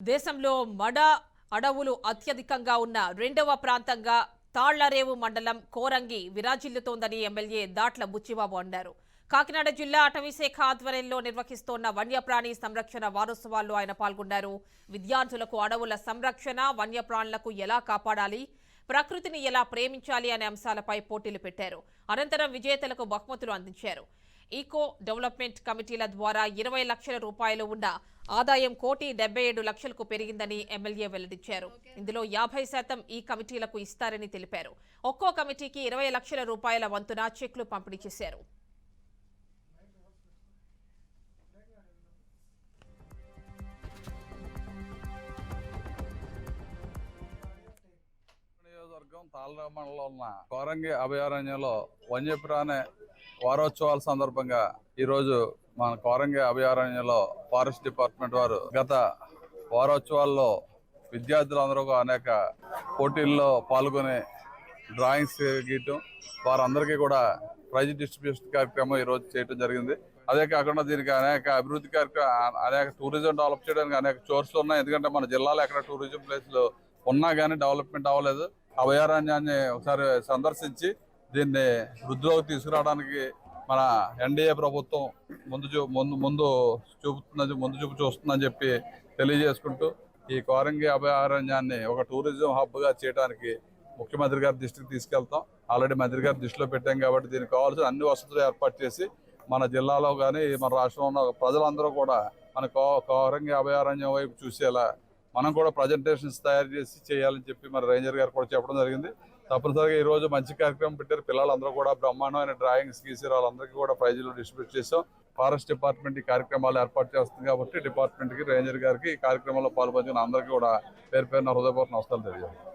దేశంలో మడ అడవులు అత్యధికంగా ఉన్న రెండవ ప్రాంతంగా తాళ్లరేవు మండలం కోరంగి విరాజిల్లుతోందని ఎమ్మెల్యే దాట్ల బుచ్చిబాబు అన్నారు. కాకినాడ జిల్లా అటవీశాఖ ఆధ్వర్యంలో నిర్వహిస్తోన్న వన్యప్రాణి సంరక్షణ వారోత్సవాల్లో ఆయన పాల్గొన్నారు. విద్యార్థులకు అడవుల సంరక్షణ, వన్యప్రాణులకు ఎలా కాపాడాలి, ప్రకృతిని ఎలా ప్రేమించాలి అనే అంశాలపై పోటీలు పెట్టారు. అనంతరం విజేతలకు బహుమతులు అందించారు. ఈకో డెవలప్మెంట్ కమిటీల ద్వారా 20 లక్షల రూపాయలు ఉన్న ఆదాయం 1,77,00,000కు పెరిగిందని ఎమ్మెల్యే వెల్లడించారు. ఇందులో 50% ఈ కమిటీలకు ఇస్తారని తెలిపారు. ఒక్కో కమిటీకి 20 లక్షల రూపాయల వంతున చెక్లు పంపిణీ చేశారు. తాళ్లరేవు మండలంలో ఉన్న కోరంగి అభయారణ్యంలో వన్యప్రాణి వారోత్సవాల సందర్భంగా ఈరోజు మన కోరంగి అభయారణ్యంలో ఫారెస్ట్ డిపార్ట్మెంట్ వారు గత వారోత్సవాల్లో విద్యార్థులందరూ అనేక పోటీల్లో పాల్గొని డ్రాయింగ్స్ గీయటం, వారందరికీ కూడా ప్రైజ్ డిస్ట్రిబ్యూషన్ కార్యక్రమం ఈరోజు చేయడం జరిగింది. అదే కాకుండా దీనికి అనేక అభివృద్ధి కార్యక్రమం, అనేక టూరిజం డెవలప్ చేయడానికి అనేక చోర్స్ ఉన్నాయి. ఎందుకంటే మన జిల్లాలో ఎక్కడ టూరిజం ప్లేస్లు ఉన్నా కానీ డెవలప్మెంట్ అవ్వలేదు. అభయారణ్యాన్ని ఒకసారి సందర్శించి దీన్ని వృద్ధిలోకి తీసుకురావడానికి మన ఎన్డీఏ ప్రభుత్వం ముందు చూపు చూస్తుందని చెప్పి తెలియజేసుకుంటూ ఈ కోరంగి అభయారణ్యాన్ని ఒక టూరిజం హబ్గా చేయడానికి ముఖ్యమంత్రి గారి దృష్టికి తీసుకెళ్తాం. ఆల్రెడీ మంత్రి గారి దృష్టిలో పెట్టాం కాబట్టి దీనికి కావాల్సిన అన్ని వసతులు ఏర్పాటు చేసి మన జిల్లాలో కానీ మన రాష్ట్రంలో ఉన్న ప్రజలందరూ కూడా మన కోరంగి అభయారణ్యం వైపు చూసేలా మనం కూడా ప్రజెంటేషన్స్ తయారు చేసి చేయాలని చెప్పి మరి రేంజర్ గారు కూడా చెప్పడం జరిగింది. తప్పనిసరిగా ఈ రోజు మంచి కార్యక్రమం పెట్టారు. పిల్లలందరూ కూడా బ్రహ్మాండమైన డ్రాయింగ్స్ గీసి వాళ్ళందరికీ కూడా ప్రైజులు డిస్ట్రిబ్యూట్ చేసాం. ఫారెస్ట్ డిపార్ట్మెంట్ ఈ కార్యక్రమాలు ఏర్పాటు చేస్తుంది కాబట్టి డిపార్ట్మెంట్కి, రేంజర్ గారికి ఈ కార్యక్రమంలో పాల్పంచుకున్న అందరికీ కూడా పేరు పేరున హృదయపూర్వక నమస్కారాలు తెలియజేస్తాం.